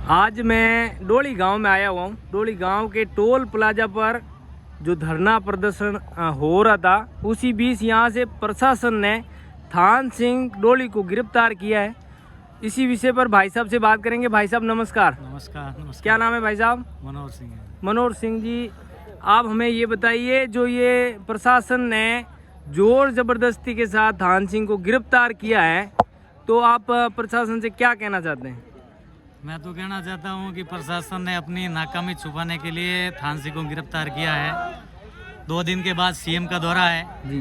आज मैं डोली गांव में आया हुआ हूँ। डोली गांव के टोल प्लाजा पर जो धरना प्रदर्शन हो रहा था, उसी बीच यहाँ से प्रशासन ने थान सिंह डोली को गिरफ्तार किया है। इसी विषय पर भाई साहब से बात करेंगे। भाई साहब नमस्कार। नमस्कार। नमस्कार। क्या नाम है भाई साहब? मनोहर सिंह है। मनोहर सिंह जी, आप हमें ये बताइए, जो ये प्रशासन ने जोर जबरदस्ती के साथ थान सिंह को गिरफ्तार किया है, तो आप प्रशासन से क्या कहना चाहते हैं? मैं तो कहना चाहता हूँ कि प्रशासन ने अपनी नाकामी छुपाने के लिए थान सिंह को गिरफ्तार किया है। 2 दिन के बाद सीएम का दौरा है जी,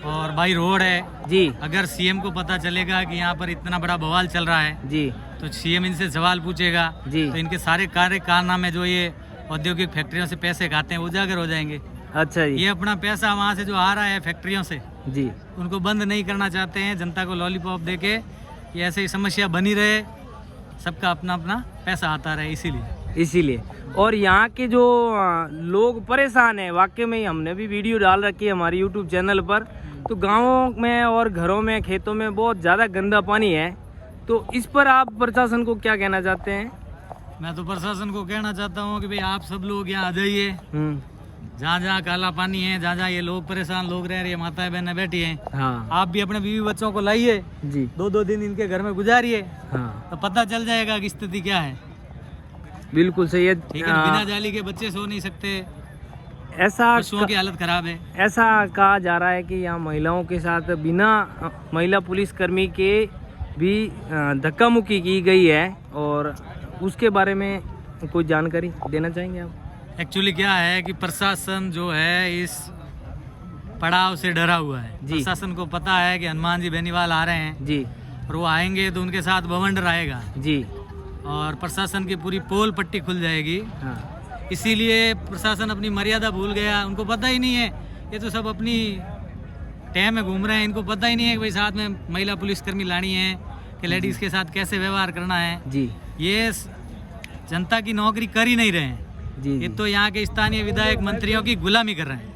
और बाई रोड है जी, अगर सीएम को पता चलेगा कि यहाँ पर इतना बड़ा बवाल चल रहा है जी, तो सीएम इनसे सवाल पूछेगा जी। तो इनके सारे कारनामे जो ये औद्योगिक फैक्ट्रियों से पैसे खाते हैं उजागर हो जाएंगे। अच्छा जी, ये अपना पैसा वहाँ से जो आ रहा है फैक्ट्रियों से, जी, उनको बंद नहीं करना चाहते हैं। जनता को लॉलीपॉप देके कि ऐसे ही समस्या बनी रहे, सबका अपना अपना पैसा आता रहे, इसीलिए। और यहाँ के जो लोग परेशान हैं, वाकई में ही हमने भी वीडियो डाल रखी है हमारे यूट्यूब चैनल पर। तो गाँवों में और घरों में, खेतों में बहुत ज़्यादा गंदा पानी है। तो इस पर आप प्रशासन को क्या कहना चाहते हैं? मैं तो प्रशासन को कहना चाहता हूँ कि भाई आप सब लोग यहाँ आ जाइए। जहाँ जहाँ काला पानी है, जहाँ जहाँ ये लोग परेशान लोग रह रहे हैं, माताएं बहनें बैठी हैं, हाँ, आप भी अपने बीवी बच्चों को लाइए जी, 2-2 दिन इनके घर में गुजारिए, हाँ, तो पता चल जाएगा कि स्थिति क्या है। बिल्कुल सही है। ठीक है, बिना जाली के बच्चे सो नहीं सकते, ऐसा पशुओं की हालत खराब है। ऐसा कहा जा रहा है कि यहाँ महिलाओं के साथ बिना महिला पुलिसकर्मी के भी धक्का मुक्की की गई है, और उसके बारे में कोई जानकारी देना चाहेंगे आप? एक्चुअली क्या है कि प्रशासन जो है इस पड़ाव से डरा हुआ है। जी। प्रशासन को पता है कि हनुमान जी बेनीवाल आ रहे हैं जी, और वो आएंगे तो उनके साथ बवंडर आएगा जी, और प्रशासन की पूरी पोल पट्टी खुल जाएगी। हाँ, इसीलिए प्रशासन अपनी मर्यादा भूल गया। उनको पता ही नहीं है, ये तो सब अपनी टैम में घूम रहे हैं। इनको पता ही नहीं है कि भाई साथ में महिला पुलिसकर्मी लानी है, कि लेडीज़ के साथ कैसे व्यवहार करना है। जी, ये जनता की नौकरी कर ही नहीं रहे हैं। जी, ये तो यहाँ के स्थानीय विधायक मंत्रियों की गुलामी कर रहे हैं,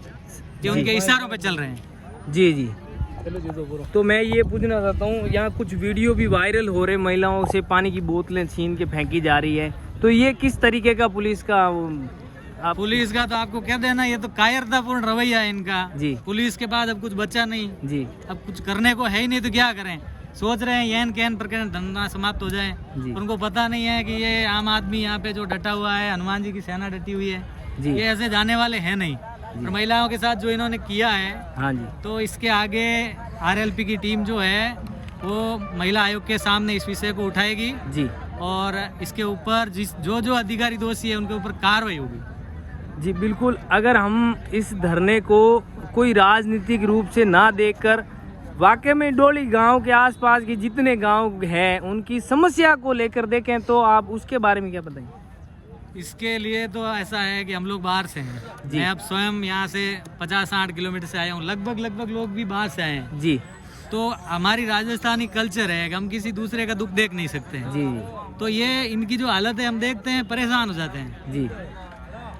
ये उनके इशारों पे चल रहे हैं। जी, जी। तो मैं ये पूछना चाहता हूँ, यहाँ कुछ वीडियो भी वायरल हो रहे, महिलाओं से पानी की बोतलें छीन के फेंकी जा रही है, तो ये किस तरीके का पुलिस का पुलिस का तो आपको क्या देना, ये तो कायरतापूर्ण रवैया है इनका। जी। पुलिस के बाद अब कुछ बचा नहीं, जी, अब कुछ करने को है ही नहीं, तो क्या करें। सोच रहे हैं यहन कहन प्रकरण धंधा समाप्त हो जाए। जी। उनको पता नहीं है कि ये आम आदमी यहाँ पे जो डटा हुआ है, हनुमान जी की सेना डटी हुई है, जी, ये ऐसे जाने वाले हैं नहीं। और महिलाओं के साथ जो इन्होंने किया है, हाँ जी, तो इसके आगे आरएलपी की टीम जो है वो महिला आयोग के सामने इस विषय को उठाएगी जी, और इसके ऊपर जो अधिकारी दोषी है उनके ऊपर कार्रवाई होगी। जी, बिल्कुल। अगर हम इस धरने को कोई राजनीतिक रूप से ना देखकर वाकई में डोली गांव के आसपास के जितने गांव हैं उनकी समस्या को लेकर देखें, तो आप उसके बारे में क्या बताएंगे? इसके लिए तो ऐसा है कि हम लोग बाहर से हैं। मैं अब स्वयं यहाँ से 50-60 किलोमीटर से आया हूँ। लगभग लोग भी बाहर से आए हैं। जी, तो हमारी राजस्थानी कल्चर है कि हम किसी दूसरे का दुख देख नहीं सकते हैं। जी, तो ये इनकी जो हालत है हम देखते हैं, परेशान हो जाते हैं। जी।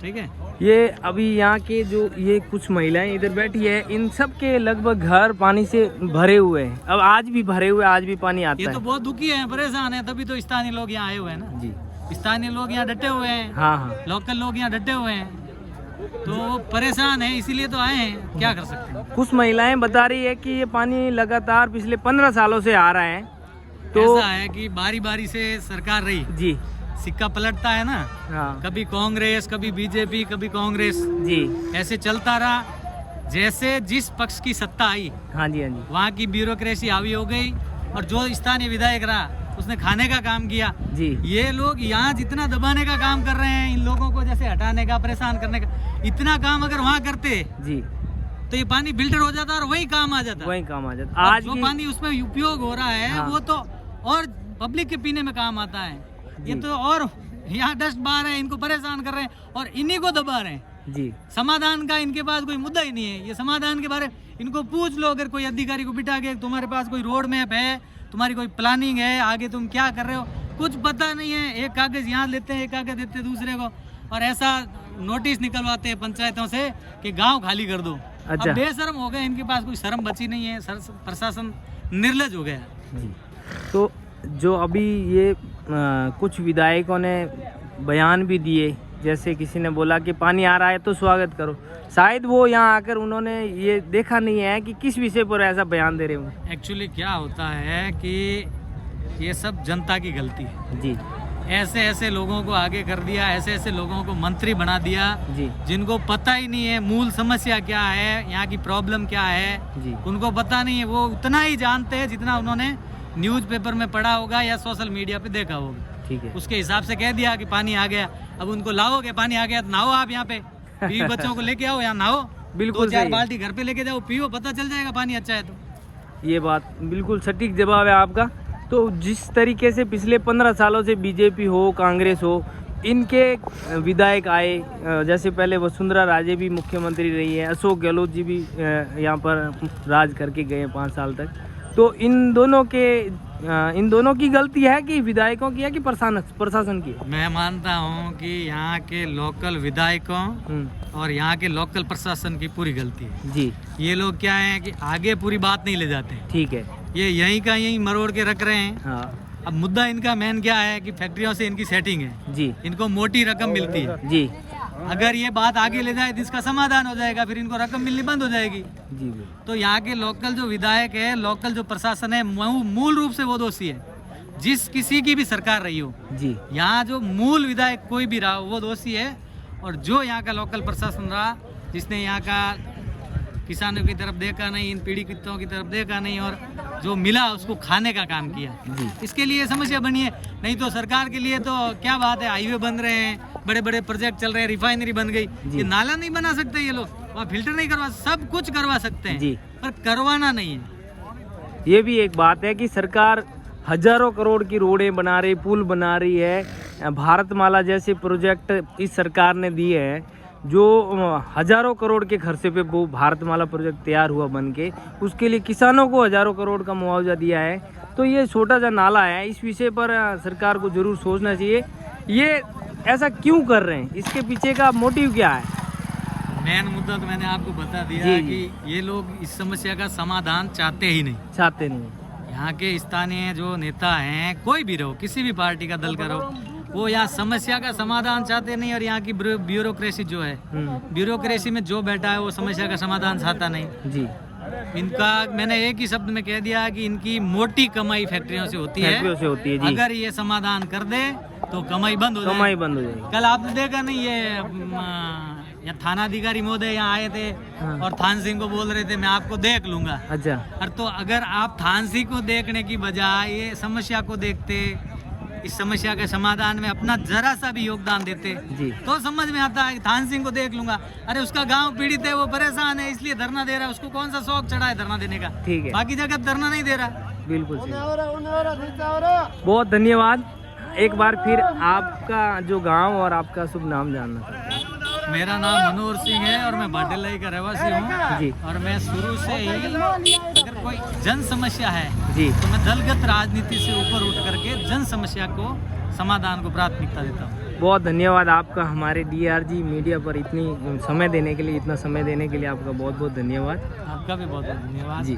ठीक है, ये अभी यहाँ के जो ये कुछ महिलाएं इधर बैठी है, इन सब के लगभग घर पानी से भरे हुए हैं। अब आज भी भरे हुए, आज भी पानी आता ये है। तो बहुत दुखी है, परेशान है, तभी तो स्थानीय लोग यहाँ आए हुए हैं ना। जी, स्थानीय लोग यहाँ डटे हुए हैं, हाँ, हाँ, लोकल लोग यहाँ डटे हुए हैं, तो वो परेशान है, इसीलिए तो आए हैं। क्या कर सकते हैं। कुछ महिलाएं बता रही है कि ये पानी लगातार पिछले 15 सालों से आ रहा है। तो ऐसा है कि बारी बारी से सरकार रही, जी, सिक्का पलटता है ना, हाँ, कभी कांग्रेस, कभी बीजेपी, कभी कांग्रेस, जी, ऐसे चलता रहा। जैसे जिस पक्ष की सत्ता आई, हाँ जी, हाँ जी, वहाँ की ब्यूरोक्रेसी हावी हो गई और जो स्थानीय विधायक रहा उसने खाने का काम किया। जी, ये लोग यहाँ जितना दबाने का काम कर रहे हैं, इन लोगों को जैसे हटाने का, परेशान करने का, इतना काम अगर वहाँ करते जी, तो ये पानी फिल्टर हो जाता और वही काम आ जाता। वही काम आ जाता। आज आज जो भी पानी उसमें उपयोग हो रहा है, हाँ। वो तो और पब्लिक के पीने में काम आता है। ये जी। तो और यहाँ डस्ट बार है, इनको परेशान कर रहे हैं और इन्हीं को दबा रहे हैं। जी, समाधान का इनके पास कोई मुद्दा ही नहीं है। ये समाधान के बारे इनको पूछ लो, अगर कोई अधिकारी को बिठा के, तुम्हारे पास कोई रोड मैप है, तुम्हारी कोई प्लानिंग है, आगे तुम क्या कर रहे हो, कुछ पता नहीं है। एक कागज यहाँ लेते हैं, एक कागज देते हैं दूसरे को, और ऐसा नोटिस निकलवाते हैं पंचायतों से कि गांव खाली कर दो। अच्छा। अब बेशर्म हो गए, इनके पास कोई शर्म बची नहीं है। प्रशासन निर्लज हो गया। जी। तो जो अभी ये कुछ विधायकों ने बयान भी दिए, जैसे किसी ने बोला कि पानी आ रहा है तो स्वागत करो। शायद वो यहाँ आकर उन्होंने ये देखा नहीं है कि किस विषय पर ऐसा बयान दे रहे हो। एक्चुअली क्या होता है कि ये सब जनता की गलती है जी ऐसे ऐसे लोगों को आगे कर दिया, ऐसे ऐसे लोगों को मंत्री बना दिया जी जिनको पता ही नहीं है मूल समस्या क्या है, यहाँ की प्रॉब्लम क्या है। जी उनको पता नहीं है, वो उतना ही जानते हैं जितना उन्होंने न्यूज़पेपर में पढ़ा होगा या सोशल मीडिया पे देखा होगा। ठीक है। उसके हिसाब से कह दिया कि पानी आ गया। अब उनको लाओगे, पानी आ गया तो नहाओ, आप यहाँ पे 20 बच्चों को लेके आओ, यहाँ नहाओ, बिल्कुल 2-4 सही है। बाल्टी घर पे लेके जाओ, पियो, पता चल जाएगा पानी अच्छा है तो। ये बात बिल्कुल सटीक जवाब है आपका। तो जिस तरीके से पिछले 15 सालों से बीजेपी हो कांग्रेस हो, इनके विधायक आए, जैसे पहले वसुंधरा राजे भी मुख्यमंत्री रही है, अशोक गहलोत जी भी यहाँ पर राज करके गए 5 साल तक। तो इन दोनों की गलती है कि विधायकों की है कि प्रशासन की? मैं मानता हूँ कि यहाँ के लोकल विधायकों और यहाँ के लोकल प्रशासन की पूरी गलती है। जी। ये लोग क्या है कि आगे पूरी बात नहीं ले जाते हैं। ठीक है। ये यहीं का यहीं मरोड़ के रख रहे हैं। हाँ। अब मुद्दा इनका मेन क्या है कि फैक्ट्रियों से इनकी सेटिंग है, जी इनको मोटी रकम मिलती है। जी अगर ये बात आगे ले जाए तो इसका समाधान हो जाएगा, फिर इनको रकम मिलनी बंद हो जाएगी। जी। तो यहाँ के लोकल जो विधायक है, लोकल जो प्रशासन है, मूल रूप से वो दोषी है। जिस किसी की भी सरकार रही हो, जी यहाँ जो मूल विधायक कोई भी रहा हो वो दोषी है। और जो यहाँ का लोकल प्रशासन रहा, जिसने यहाँ का किसानों की तरफ देखा नहीं, इन पीड़ितों की तरफ देखा नहीं और जो मिला उसको खाने का काम किया, इसके लिए समस्या बनी है। नहीं तो सरकार के लिए तो क्या बात है, हाईवे बन रहे हैं, बड़े बड़े प्रोजेक्ट चल रहे हैं, रिफाइनरी बन गई, ये नाला नहीं बना सकते ये लोग, वहाँ फिल्टर नहीं करवा, सब कुछ करवा सकते हैं पर करवाना नहीं है। ये भी एक बात है कि सरकार हजारों करोड़ की रोडें बना रही, पुल बना रही है। भारतमाला जैसे प्रोजेक्ट इस सरकार ने दिए हैं, जो हजारों करोड़ के खर्चे पे वो भारतमाला प्रोजेक्ट तैयार हुआ बन के, उसके लिए किसानों को हजारों करोड़ का मुआवजा दिया है। तो ये छोटा सा नाला है, इस विषय पर सरकार को जरूर सोचना चाहिए। ये ऐसा क्यों कर रहे हैं, इसके पीछे का मोटिव क्या है? मेन मुद्दा तो मैंने आपको बता दिया जी, है कि ये लोग इस समस्या का समाधान चाहते ही नहीं। चाहते नहीं। यहाँ के स्थानीय जो नेता हैं, कोई भी रहो, किसी भी पार्टी का दल का रहो, वो यहाँ समस्या का समाधान चाहते नहीं। और यहाँ की ब्यूरोक्रेसी जो है, ब्यूरोक्रेसी में जो बैठा है वो समस्या का समाधान चाहता नहीं। जी। इनका मैंने एक ही शब्द में कह दिया कि इनकी मोटी कमाई फैक्ट्रियों से होती है। जी। अगर ये समाधान कर दे तो कमाई बंद हो जाएगी। कल आपने देखा नहीं, ये थानाधिकारी महोदय यहाँ आए थे और थान सिंह को बोल रहे थे मैं आपको देख लूंगा। अच्छा। और तो अगर आप थान सिंह को देखने की बजाय ये समस्या को देखते, इस समस्या के समाधान में अपना जरा सा भी योगदान देते जी, तो समझ में आता है कि थान सिंह को देख लूंगा, अरे उसका गांव पीड़ित है, वो परेशान है इसलिए धरना दे रहा है, उसको कौन सा शौक चढ़ा है धरना देने का। ठीक है। बाकी जगह धरना नहीं दे रहा। बिल्कुल सही। बहुत धन्यवाद। एक बार फिर आपका जो गांव और आपका शुभ नाम जानना चाहता हूँ। मेरा नाम मनोहर सिंह है और मैं बाटेलाई का रहवासी हूँ जी। और मैं शुरू से ही अगर कोई जन समस्या है जी, तो मैं दलगत राजनीति से ऊपर उठ करके जन समस्या को समाधान को प्राथमिकता देता हूँ। बहुत धन्यवाद आपका हमारे DRG मीडिया पर इतनी समय देने के लिए, इतना समय देने के लिए आपका बहुत बहुत धन्यवाद। आपका भी बहुत बहुत धन्यवाद जी।